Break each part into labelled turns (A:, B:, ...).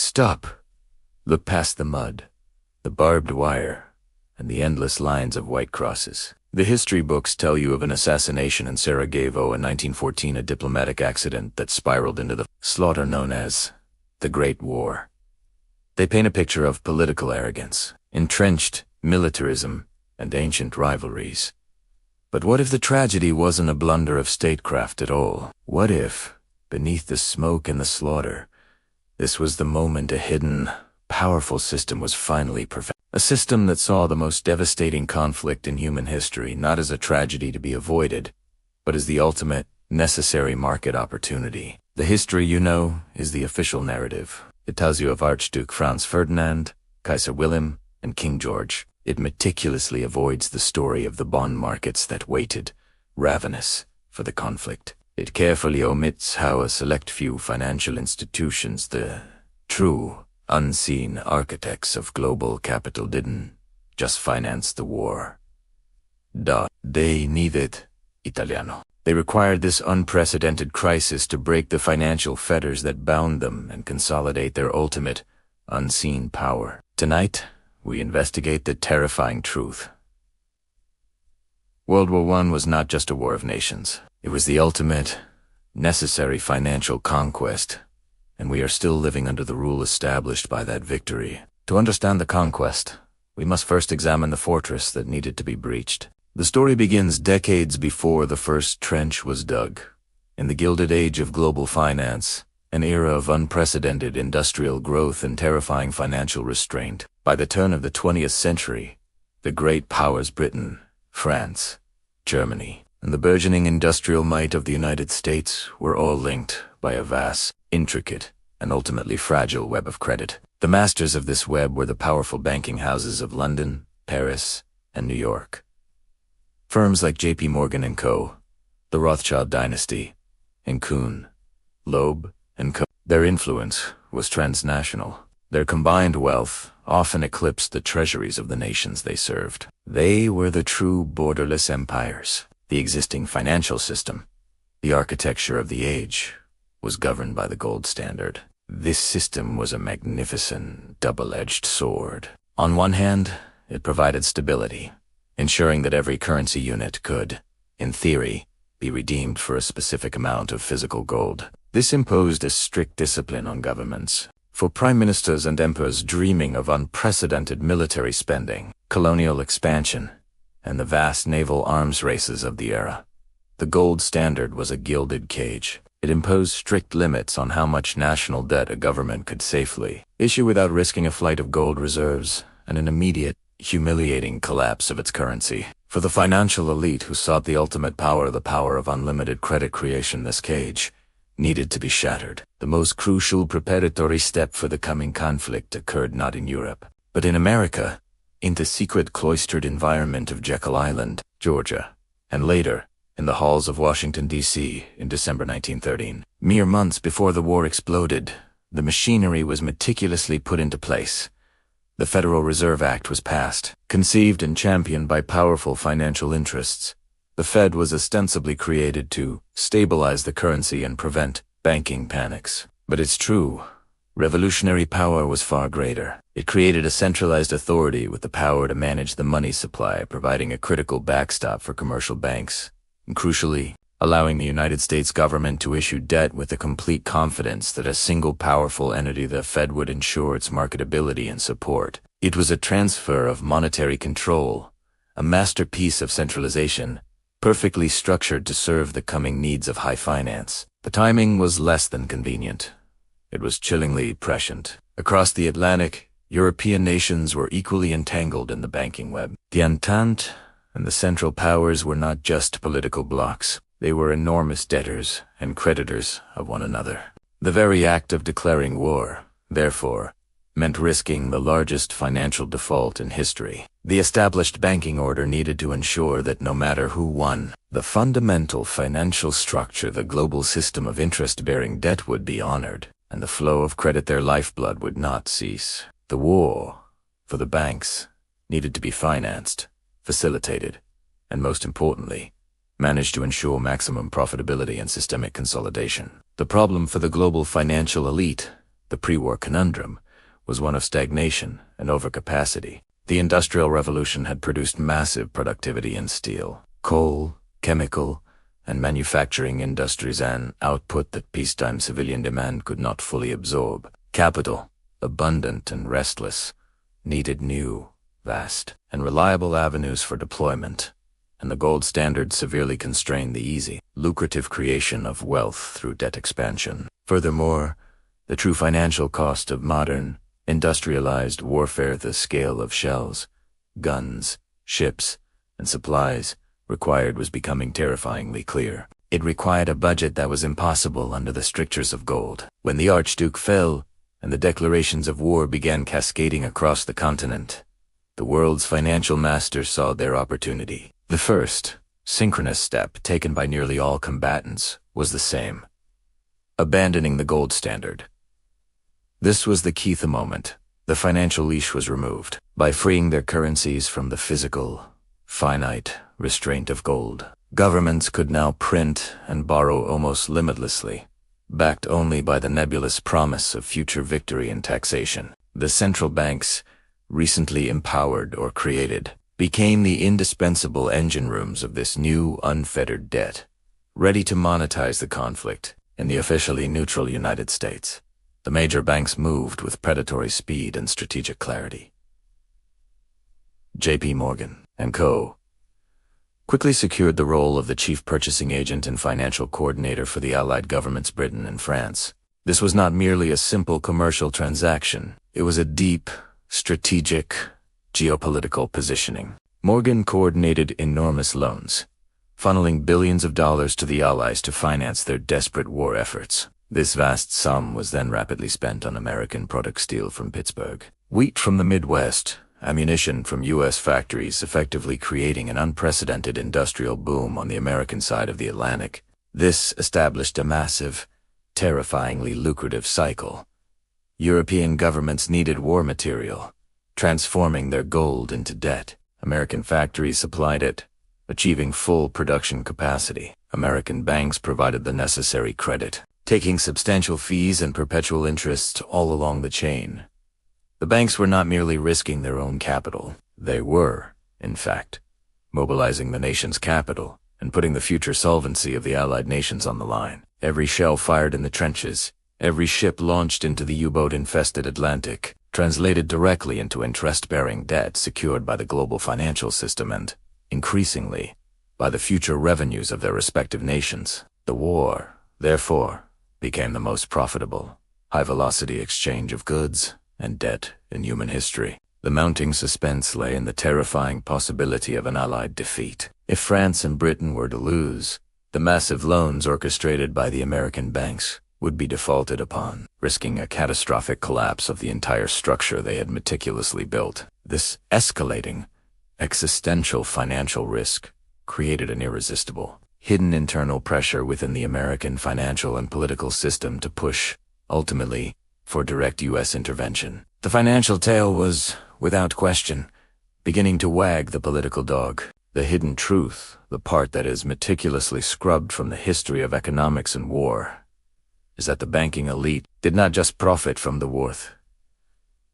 A: Stop. Look past the mud, the barbed wire, and the endless lines of white crosses. The history books tell you of an assassination in Sarajevo in 1914, a diplomatic accident that spiraled into the slaughter known as the Great War. They paint a picture of political arrogance, entrenched militarism, and ancient rivalries. But what if the tragedy wasn't a blunder of statecraft at all? What if, beneath the smoke and the slaughter, this was the moment a hidden, powerful system was finally perfected? A system that saw the most devastating conflict in human history not as a tragedy to be avoided, but as the ultimate, necessary market opportunity. The history you know is the official narrative. It tells you of Archduke Franz Ferdinand, Kaiser Wilhelm, and King George. It meticulously avoids the story of the bond markets that waited, ravenous, for the conflict. It carefully omits how a select few financial institutions, the true, unseen architects of global capital, didn't just finance the war. They needed Italiano. They required this unprecedented crisis to break the financial fetters that bound them and consolidate their ultimate, unseen power. Tonight, we investigate the terrifying truth. World War I was not just a war of nations. It was the ultimate, necessary financial conquest, and we are still living under the rule established by that victory. To understand the conquest, we must first examine the fortress that needed to be breached. The story begins decades before the first trench was dug. In the Gilded Age of global finance, an era of unprecedented industrial growth and terrifying financial restraint. By the turn of the 20th century, the great powers Britain, France, Germany, and the burgeoning industrial might of the United States were all linked by a vast, intricate, and ultimately fragile web of credit. The masters of this web were the powerful banking houses of London, Paris, and New York. Firms like J.P. Morgan & Co., the Rothschild dynasty, and Kuhn, Loeb, and Co. Their influence was transnational. Their combined wealth often eclipsed the treasuries of the nations they served. They were the true borderless empires. The existing financial system, the architecture of the age, was governed by the gold standard. This system was a magnificent, double-edged sword. On one hand, it provided stability, ensuring that every currency unit could, in theory, be redeemed for a specific amount of physical gold. This imposed a strict discipline on governments. For prime ministers and emperors dreaming of unprecedented military spending, colonial expansion, and the vast naval arms races of the era, the gold standard was a gilded cage. It imposed strict limits on how much national debt a government could safely issue without risking a flight of gold reserves and an immediate, humiliating collapse of its currency. For the financial elite who sought the ultimate power, the power of unlimited credit creation, this cage needed to be shattered. The most crucial preparatory step for the coming conflict occurred not in Europe, but in America, in the secret cloistered environment of Jekyll Island, Georgia, and later, in the halls of Washington, D.C. in December 1913. Mere months before the war exploded, the machinery was meticulously put into place. The Federal Reserve Act was passed. Conceived and championed by powerful financial interests, the Fed was ostensibly created to stabilize the currency and prevent banking panics. But its true, revolutionary power was far greater. It created a centralized authority with the power to manage the money supply, providing a critical backstop for commercial banks, and crucially, allowing the United States government to issue debt with the complete confidence that a single powerful entity, the Fed, would ensure its marketability and support. It was a transfer of monetary control, a masterpiece of centralization, perfectly structured to serve the coming needs of high finance. The timing was less than convenient. It was chillingly prescient. Across the Atlantic, European nations were equally entangled in the banking web. The Entente and the Central Powers were not just political blocs. They were enormous debtors and creditors of one another. The very act of declaring war, therefore, meant risking the largest financial default in history. The established banking order needed to ensure that no matter who won, the fundamental financial structure, the global system of interest-bearing debt, would be honored, and the flow of credit, their lifeblood, would not cease. The war, for the banks, needed to be financed, facilitated, and most importantly, managed to ensure maximum profitability and systemic consolidation. The problem for the global financial elite The pre-war conundrum was one of stagnation and overcapacity. The Industrial Revolution had produced massive productivity in steel, coal, chemical, and manufacturing industries, an output that peacetime civilian demand could not fully absorb. Capital, abundant and restless, needed new, vast, and reliable avenues for deployment, and the gold standard severely constrained the easy, lucrative creation of wealth through debt expansion. Furthermore, the true financial cost of modern, industrialized warfare, the scale of shells, guns, ships, and supplies required, was becoming terrifyingly clear. It required a budget that was impossible under the strictures of gold. When the Archduke fell, and the declarations of war began cascading across the continent, the world's financial masters saw their opportunity. The first, synchronous step taken by nearly all combatants was the same: abandoning the gold standard. This was the key moment. The financial leash was removed. By freeing their currencies from the physical, finite restraint of gold, governments could now print and borrow almost limitlessly, backed only by the nebulous promise of future victory in taxation. The central banks, recently empowered or created, became the indispensable engine rooms of this new, unfettered debt, ready to monetize the conflict. In the officially neutral United States, the major banks moved with predatory speed and strategic clarity. J.P. Morgan & Co. quickly secured the role of the chief purchasing agent and financial coordinator for the Allied governments Britain and France. This was not merely a simple commercial transaction. It was a deep, strategic, geopolitical positioning. Morgan coordinated enormous loans, funneling billions of dollars to the Allies to finance their desperate war efforts. This vast sum was then rapidly spent on American product steel from Pittsburgh, wheat from the Midwest, ammunition from U.S. factories, effectively creating an unprecedented industrial boom on the American side of the Atlantic. This established a massive, terrifyingly lucrative cycle. European governments needed war material, transforming their gold into debt. American factories supplied it, achieving full production capacity. American banks provided the necessary credit, taking substantial fees and perpetual interests all along the chain. The banks were not merely risking their own capital. They were, in fact, mobilizing the nation's capital and putting the future solvency of the Allied nations on the line. Every shell fired in the trenches, every ship launched into the U-boat-infested Atlantic, translated directly into interest-bearing debt secured by the global financial system and, increasingly, by the future revenues of their respective nations. The war, therefore, became the most profitable, high-velocity exchange of goods and debt in human history. The mounting suspense lay in the terrifying possibility of an Allied defeat. If France and Britain were to lose, the massive loans orchestrated by the American banks would be defaulted upon, risking a catastrophic collapse of the entire structure they had meticulously built. This escalating, existential financial risk created an irresistible, hidden internal pressure within the American financial and political system to push, ultimately, for direct U.S. intervention. The financial tail was, without question, beginning to wag the political dog. The hidden truth, the part that is meticulously scrubbed from the history of economics and war, is that the banking elite did not just profit from the worth.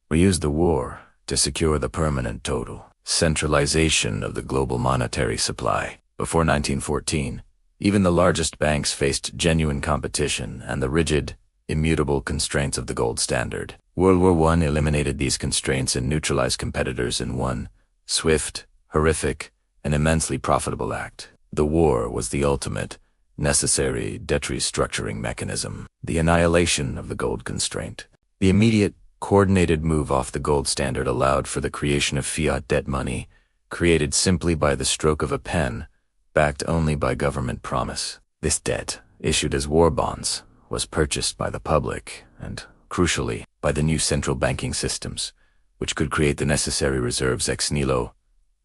A: We used the war to secure the permanent total centralization of the global monetary supply. Before 1914, even the largest banks faced genuine competition and the rigid, immutable constraints of the gold standard. World War I eliminated these constraints and neutralized competitors in one swift, horrific, and immensely profitable act. The war was the ultimate, necessary debt restructuring mechanism, the annihilation of the gold constraint. The immediate, coordinated move off the gold standard allowed for the creation of fiat debt money, created simply by the stroke of a pen, backed only by government promise. This debt, issued as war bonds, was purchased by the public and, crucially, by the new central banking systems, which could create the necessary reserves ex nihilo,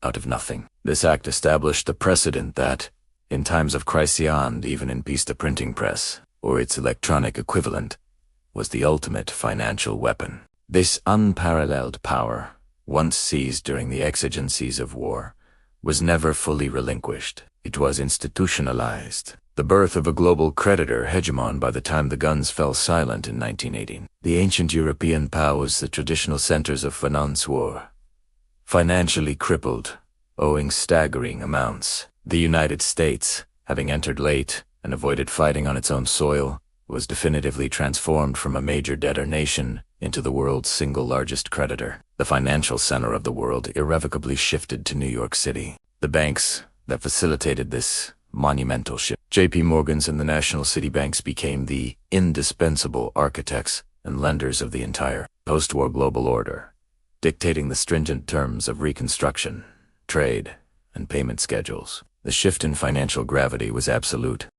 A: out of nothing. This act established the precedent that, in times of crisis and even in peace, the printing press, or its electronic equivalent, was the ultimate financial weapon. This unparalleled power, once seized during the exigencies of war, was never fully relinquished. It was institutionalized, The birth of a global creditor hegemon by the time the guns fell silent in 1918. The ancient European powers, the traditional centers of finance, were financially crippled, owing staggering amounts. The United States, having entered late and avoided fighting on its own soil, was definitively transformed from a major debtor nation into the world's single largest creditor. The financial center of the world irrevocably shifted to New York City. The banks that facilitated this monumental shift, J.P. Morgan's and the national city banks, became the indispensable architects and lenders of the entire post-war global order, dictating the stringent terms of reconstruction, trade, and payment schedules. The shift in financial gravity was absolute.